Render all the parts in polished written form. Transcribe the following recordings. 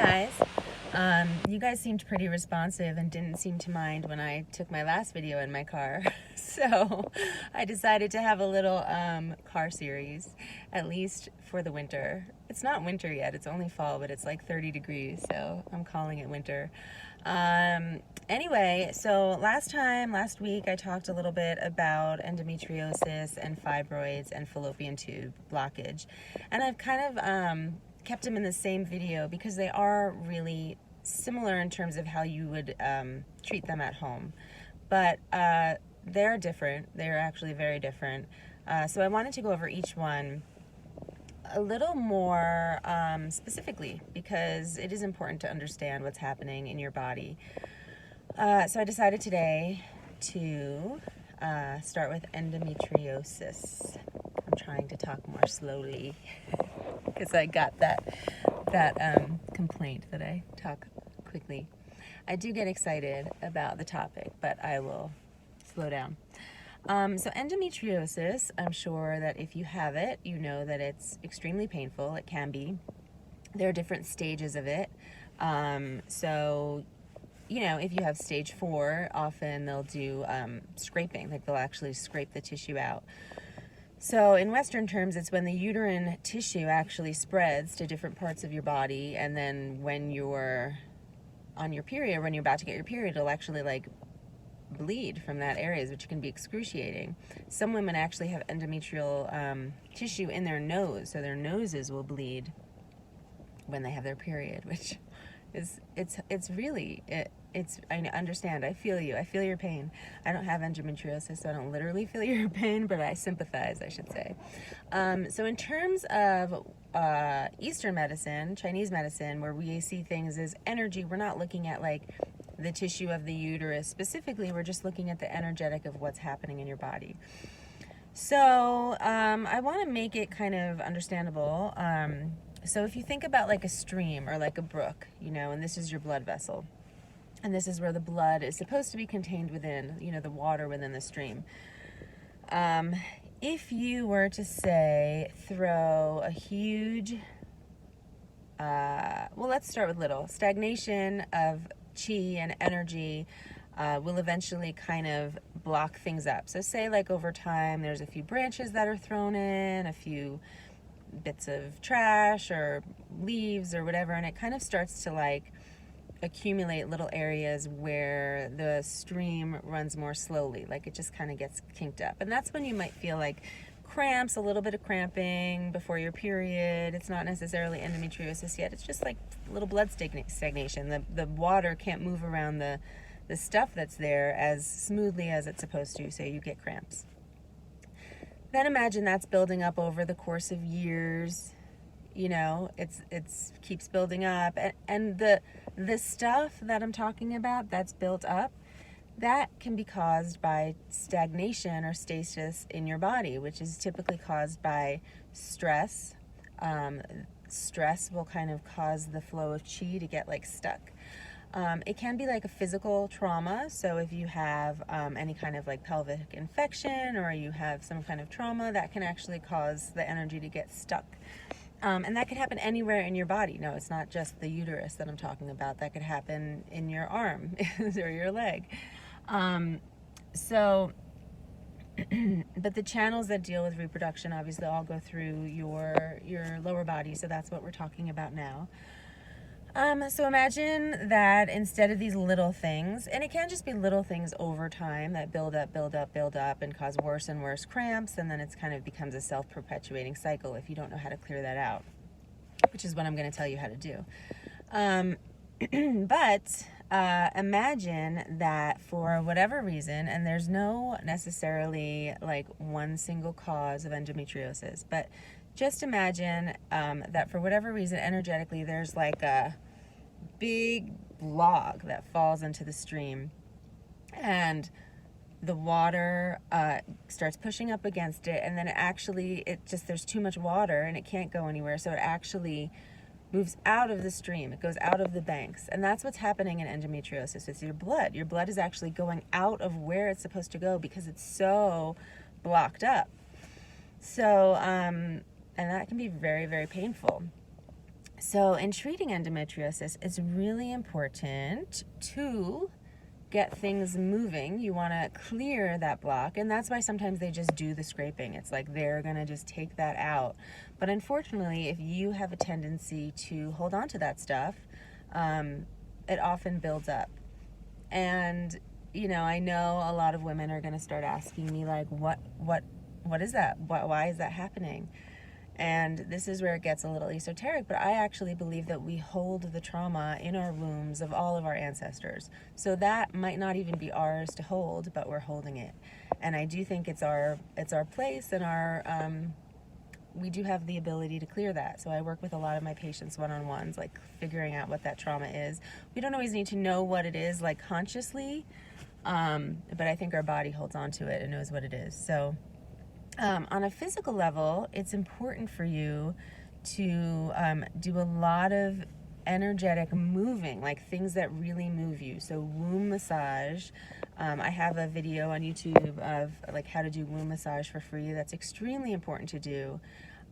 guys. You guys seemed pretty responsive and didn't seem to mind when I took my last video in my car. So I decided to have a little car series, at least for the winter. It's not winter yet, it's only fall, but it's like 30 degrees, so I'm calling it winter. Anyway, so last week, I talked a little bit about endometriosis and fibroids and fallopian tube blockage. And I've kind of kept them in the same video because they are really similar in terms of how you would treat them at home. But they're different. They're actually very different. So I wanted to go over each one a little more specifically because it is important to understand what's happening in your body. So I decided today to start with endometriosis. I'm trying to talk more slowly because I got that complaint that I talk quickly. I do get excited about the topic, but I will slow down. So endometriosis, I'm sure that if you have it, you know that it's extremely painful. It can be. There are different stages of it. So, you know, if you have stage 4, often they'll do scraping, like they'll actually scrape the tissue out. So in Western terms, it's when the uterine tissue actually spreads to different parts of your body, and then when you're on your period, when you're about to get your period, it'll actually like bleed from that area, which can be excruciating. Some women actually have endometrial tissue in their nose, so their noses will bleed when they have their period, which is I understand. I feel you. I feel your pain. I don't have endometriosis, so I don't literally feel your pain, but I sympathize, I should say. So in terms of Eastern medicine, Chinese medicine, where we see things as energy, we're not looking at like the tissue of the uterus specifically. We're just looking at the energetic of what's happening in your body. So I want to make it kind of understandable. So if you think about like a stream or like a brook, you know, and this is your blood vessel, and this is where the blood is supposed to be contained within, you know, the water within the stream. If you were to say throw a huge, well, let's start with little. Stagnation of chi and energy will eventually kind of block things up. So say like over time, there's a few branches that are thrown in, a few bits of trash or leaves or whatever, and it kind of starts to like accumulate little areas where the stream runs more slowly, like it just kind of gets kinked up. And that's when you might feel like cramps, a little bit of cramping before your period. It's not necessarily endometriosis yet. It's just like a little blood stagnation. The water can't move around the stuff that's there as smoothly as it's supposed to, so you get cramps. Then imagine that's building up over the course of years. You know, it's keeps building up, and the stuff that I'm talking about that's built up, that can be caused by stagnation or stasis in your body, which is typically caused by stress. Stress will kind of cause the flow of chi to get like stuck. It can be like a physical trauma. So if you have any kind of like pelvic infection, or you have some kind of trauma, that can actually cause the energy to get stuck. And that could happen anywhere in your body. No, it's not just the uterus that I'm talking about. That could happen in your arm or your leg. But the channels that deal with reproduction obviously all go through your lower body. So that's what we're talking about now. So imagine that instead of these little things, and it can just be little things over time that build up and cause worse and worse cramps, and then it's kind of becomes a self-perpetuating cycle if you don't know how to clear that out, which is what I'm going to tell you how to do. But imagine that for whatever reason, and there's no necessarily like one single cause of endometriosis, but just imagine that for whatever reason, energetically, there's like a big log that falls into the stream, and the water starts pushing up against it, and then there's too much water and it can't go anywhere, so it actually moves out of the stream. It goes out of the banks, and that's what's happening in endometriosis. It's your blood. Your blood is actually going out of where it's supposed to go because it's so blocked up. So, and that can be very, very painful. So in treating endometriosis, it's really important to get things moving. You want to clear that block, and that's why sometimes they just do the scraping. It's like they're gonna just take that out. But unfortunately, if you have a tendency to hold on to that stuff, it often builds up. And I know a lot of women are going to start asking me, like, what is that? Why is that happening? And this is where it gets a little esoteric, but I actually believe that we hold the trauma in our wombs of all of our ancestors. So that might not even be ours to hold, but we're holding it. And I do think it's our place, and we do have the ability to clear that. So I work with a lot of my patients one-on-ones, like figuring out what that trauma is. We don't always need to know what it is, like consciously, but I think our body holds on to it and knows what it is. So on a physical level, it's important for you to do a lot of energetic moving, like things that really move you. So womb massage. I have a video on YouTube of like how to do womb massage for free. That's extremely important to do.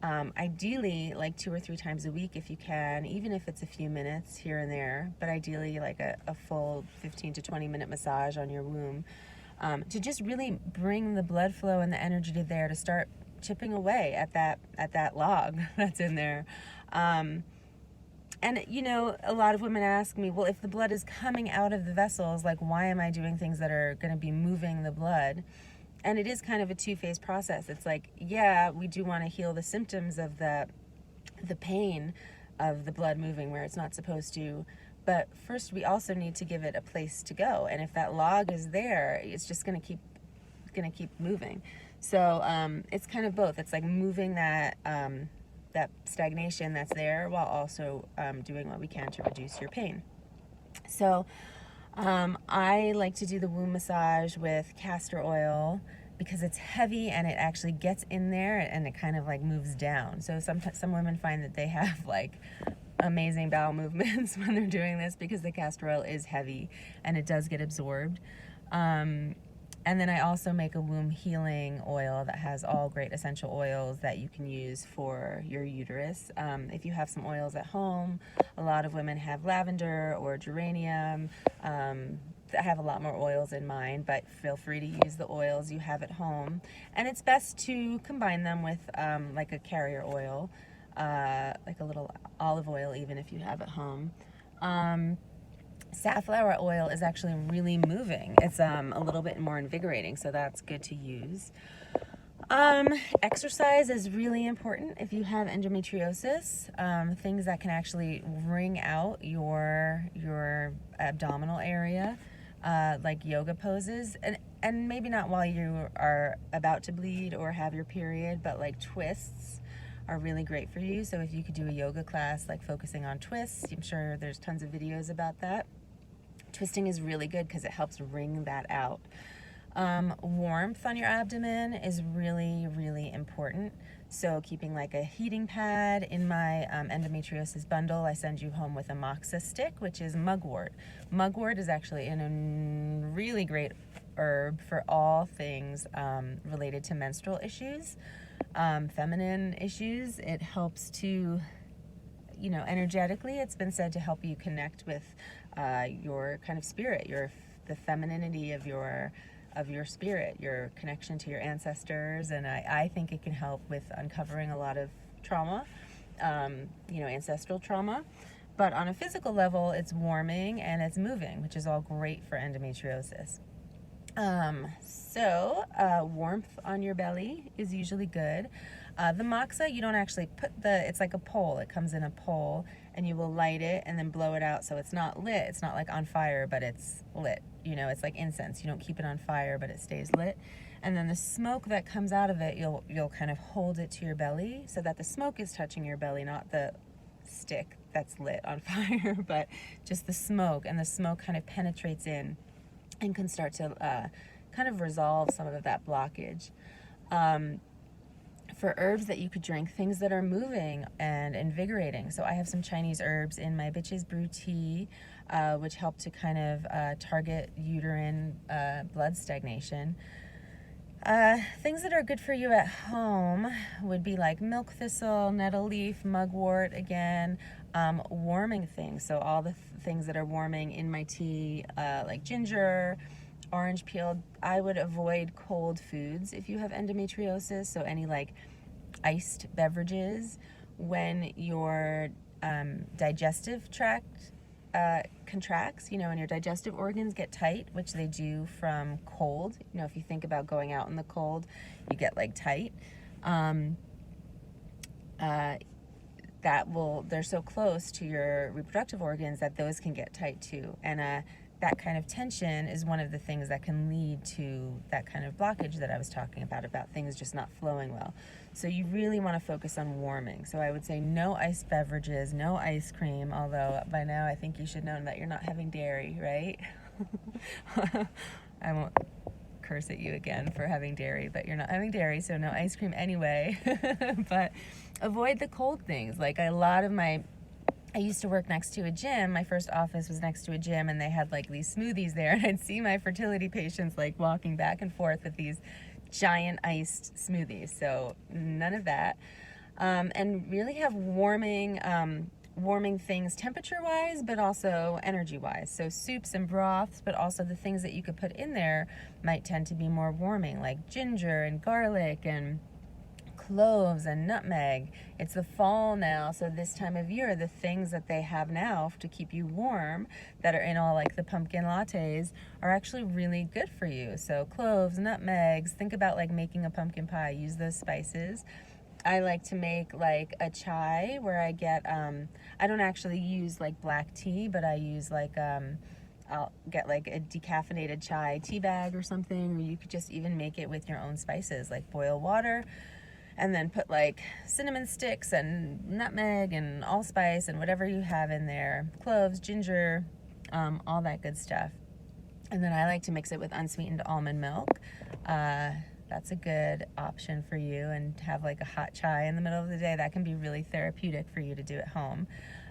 Ideally, like 2 or 3 times a week if you can, even if it's a few minutes here and there, but ideally like a full 15 to 20 minute massage on your womb, to just really bring the blood flow and the energy to there, to start chipping away at that log that's in there. And a lot of women ask me, well, if the blood is coming out of the vessels, like why am I doing things that are going to be moving the blood? And it is kind of a two-phase process. It's like, yeah, we do want to heal the symptoms of the pain of the blood moving where it's not supposed to. But first, we also need to give it a place to go. And if that log is there, it's just going to keep moving. So it's kind of both. It's like moving that stagnation that's there while also doing what we can to reduce your pain. So I like to do the womb massage with castor oil because it's heavy and it actually gets in there and it kind of like moves down. So some women find that they have like amazing bowel movements when they're doing this because the castor oil is heavy and it does get absorbed. And then I also make a womb healing oil that has all great essential oils that you can use for your uterus. If you have some oils at home, a lot of women have lavender or geranium. I have a lot more oils in mine, but feel free to use the oils you have at home. And it's best to combine them with like a carrier oil, like a little olive oil even if you have at home. Safflower oil is actually really moving. It's a little bit more invigorating, so that's good to use. Exercise is really important if you have endometriosis. Things that can actually wring out your abdominal area, like yoga poses, and maybe not while you are about to bleed or have your period, but like twists are really great for you. So if you could do a yoga class like focusing on twists, I'm sure there's tons of videos about that. Twisting is really good because it helps wring that out. Warmth on your abdomen is really, really important. So keeping like a heating pad. In my endometriosis bundle, I send you home with a moxa stick, which is mugwort. Mugwort is actually a really great herb for all things related to menstrual issues, feminine issues. It helps to, energetically, it's been said to help you connect with your kind of spirit, the femininity of your spirit, your connection to your ancestors, and I think it can help with uncovering a lot of trauma, ancestral trauma. But on a physical level, it's warming and it's moving, which is all great for endometriosis. Warmth on your belly is usually good. The moxa, you don't actually put it's like a pole. It comes in a pole and you will light it and then blow it out. So it's not lit. It's not like on fire, but it's lit. It's like incense. You don't keep it on fire, but it stays lit. And then the smoke that comes out of it, you'll kind of hold it to your belly so that the smoke is touching your belly, not the stick that's lit on fire, but just the smoke. And the smoke kind of penetrates in and can start to kind of resolve some of that blockage. For herbs that you could drink, things that are moving and invigorating. So I have some Chinese herbs in my Bitches Brew tea, which help to kind of target uterine blood stagnation. Things that are good for you at home would be like milk thistle, nettle leaf, mugwort again. warming things. So all the things that are warming in my tea, like ginger, orange peel. I would avoid cold foods if you have endometriosis. So any like iced beverages. When your digestive tract contracts, you know, and your digestive organs get tight, which they do from cold. You know, if you think about going out in the cold, you get like tight. They're so close to your reproductive organs that those can get tight too. And that kind of tension is one of the things that can lead to that kind of blockage that I was talking about things just not flowing well. So you really want to focus on warming. So I would say no iced beverages, no ice cream, although by now I think you should know that you're not having dairy, right? I won't curse at you again for having dairy, but you're not having dairy, so no ice cream anyway. But avoid the cold things. Like I used to work next to a gym. My first office was next to a gym, and they had like these smoothies there, and I'd see my fertility patients like walking back and forth with these giant iced smoothies. So none of that. And really have warming things temperature-wise, but also energy-wise. So soups and broths, but also the things that you could put in there might tend to be more warming, like ginger and garlic and cloves and nutmeg. It's the fall now, so this time of year, the things that they have now to keep you warm that are in all like the pumpkin lattes are actually really good for you. So cloves, nutmegs, think about like making a pumpkin pie, use those spices. I like to make like a chai where I get, I don't actually use like black tea, but I use like, I'll get like a decaffeinated chai tea bag or something, or you could just even make it with your own spices, like boil water, and then put like cinnamon sticks and nutmeg and allspice and whatever you have in there, cloves, ginger, all that good stuff. And then I like to mix it with unsweetened almond milk. That's a good option for you, and have like a hot chai in the middle of the day. That can be really therapeutic for you to do at home.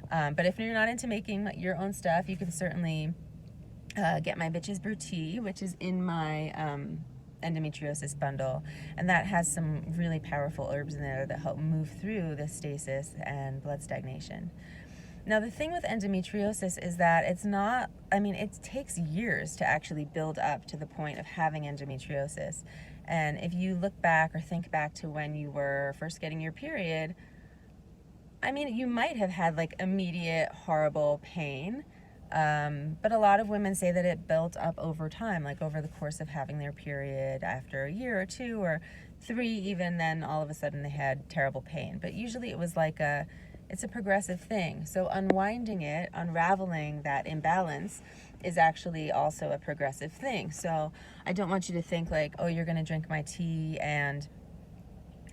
But if you're not into making your own stuff, you can certainly get my Bitches Brew Tea, which is in my endometriosis bundle, and that has some really powerful herbs in there that help move through the stasis and blood stagnation. Now the thing with endometriosis is that it takes years to actually build up to the point of having endometriosis. And if you look back or think back to when you were first getting your period, you might have had like immediate horrible pain. But a lot of women say that it built up over time, like over the course of having their period, after a year or 2 or 3 even, then all of a sudden they had terrible pain. But usually it was like it's a progressive thing. So unraveling that imbalance is actually also a progressive thing. So I don't want you to think like, oh, you're going to drink my tea and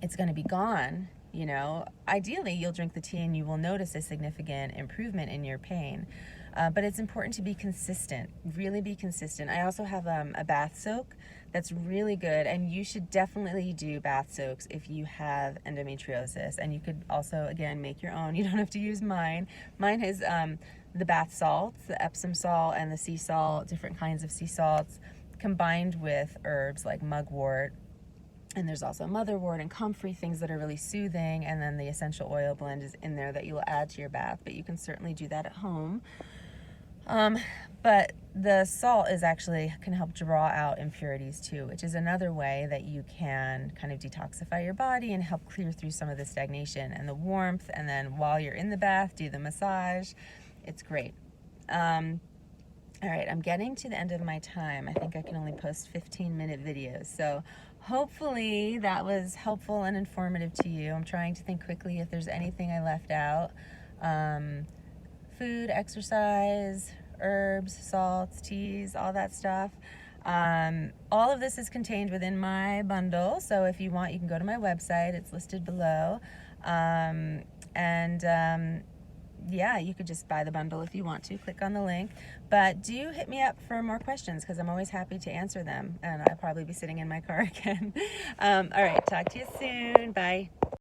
it's going to be gone. You know, ideally you'll drink the tea and you will notice a significant improvement in your pain. But it's important to be consistent, really be consistent. I also have a bath soak that's really good, and you should definitely do bath soaks if you have endometriosis. And you could also, again, make your own. You don't have to use mine. Mine is the bath salts, the Epsom salt and the sea salt, different kinds of sea salts, combined with herbs like mugwort. And there's also motherwort and comfrey, things that are really soothing. And then the essential oil blend is in there that you'll add to your bath, but you can certainly do that at home. But the salt can help draw out impurities too, which is another way that you can kind of detoxify your body and help clear through some of the stagnation and the warmth. And then while you're in the bath, do the massage. It's great. All right, I'm getting to the end of my time. I think I can only post 15-minute videos. So hopefully that was helpful and informative to you. I'm trying to think quickly if there's anything I left out. Food, exercise, herbs, salts, teas, all that stuff. All of this is contained within my bundle. So if you want, you can go to my website. It's listed below. Yeah, you could just buy the bundle if you want to. Click on the link. But do hit me up for more questions, because I'm always happy to answer them. And I'll probably be sitting in my car again. All right, talk to you soon. Bye.